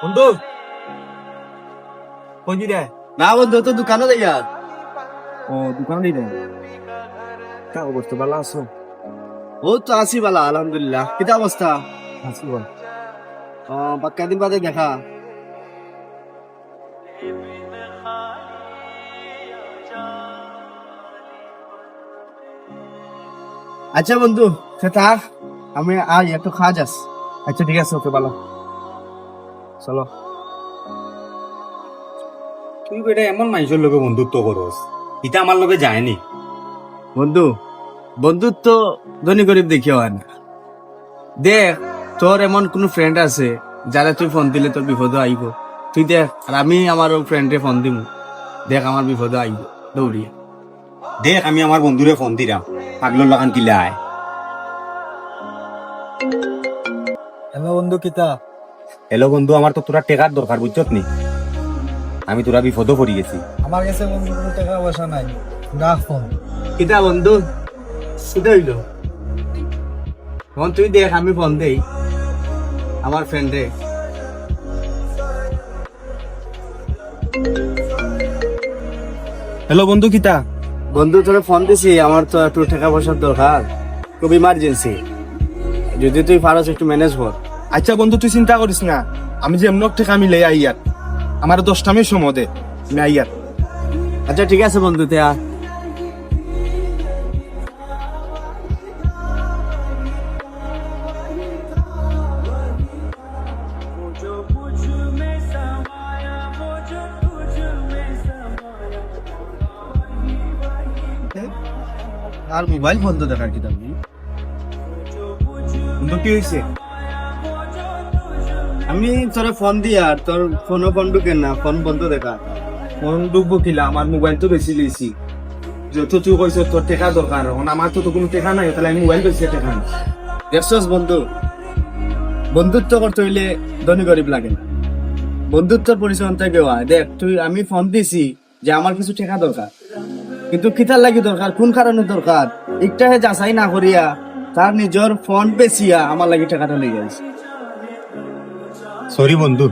বন্ধু কই রে? না বন্ধু, তো দোকানে যাই আর। ও দোকানে দিই তা অবস্থা ভালো আছো? ও তো আছি বালা, আলহামদুলিল্লাহ। কিতা অবস্থা? আছি বল। বাক্কা দিন বাদে দেখা। আচ্ছা বন্ধু, সেটা আমি আজ একটু খাওয়া যাস। আচ্ছা ঠিক আছে, ওকে ভালো চলো। তুই বেটা এমন মানুষের লগে বন্ধুত্ব করস, এটা আমার লগে যায়নি। বন্ধু, বন্ধুত্ব ধনী গরিব দেখিও হয় না। দেখ, তোর এমন কোন ফ্রেন্ড আছে যারা তুই ফোন দিলে তোর বিপদ আইব। তুই দেখ, আর আমি আমার ফ্রেন্ডে ফোন দিব, দেখ আমার বিপদ আইব দৌড়িয়ে। দেখ আমি আমার বন্ধুরে ফোন দিলাম, পাগলোর লাগান কিলা আয়। হ্যালো বন্ধু, কিতা? হ্যালো বন্ধু, আমার তো তোরা টেকার দরকার, বুঝছত নি? আমি তোরা বিপদও পড়ি গেছি। আমার কাছে বন্ধু কোনো টাকা পয়সা নাই, রাখ ফোন। কিতা বন্ধু, কিতা হইল? ফোন তুই দেখ, আমি ফোন দেই আমার ফ্রেন্ডে। হ্যালো বন্ধু, কিতা? বন্ধু তোরে ফোন দিছি, আমার তো একটু টাকা পয়সার দরকার, খুব ইমার্জেন্সি। যদি তুই পারস একটু ম্যানেজ কর। আচ্ছা বন্ধু, তুই চিন্তা করিস না, আমি যে এমন টাকা মিলে আইয়ার, আমার 10টা মিনিট সময় দে, আমি আইয়ার। আচ্ছা ঠিক আছে বন্ধু, তে আ। আর মোবাইল বন্ধ দেখার কি দাবি? বন্ধু কি হয়েছে? আমি তোরে ফোন দিই আর তোর ফোনও বন্ধ কেন না, ফোন বন্ধ দেখা। ফোন ডুববো কিলা, আমার মোবাইল তো বেশি লইছি। যত তুই কইছ তোর টাকা দরকার, এখন আমার তো কোনো টাকা নাই, তাহলে আমি মোবাইল বেশি টাকা নাই। দেখছস বন্ধু, বন্ধুত্ব করতে হইলে ধনী গরিব লাগে না, বন্ধুত্বর পরিচয় থেকে হয়। দেখ তুই, আমি ফোন দিছি যে আমার কিছু টাকা দরকার, কিন্তু কিতার লাগি দরকার, কোন কারণে দরকার, একটা হে যাচাই না করিয়া তার নিজের ফোন বেচিয়া আমার লাগি টাকাটা লেগে গেছে। সরি বন্ধু।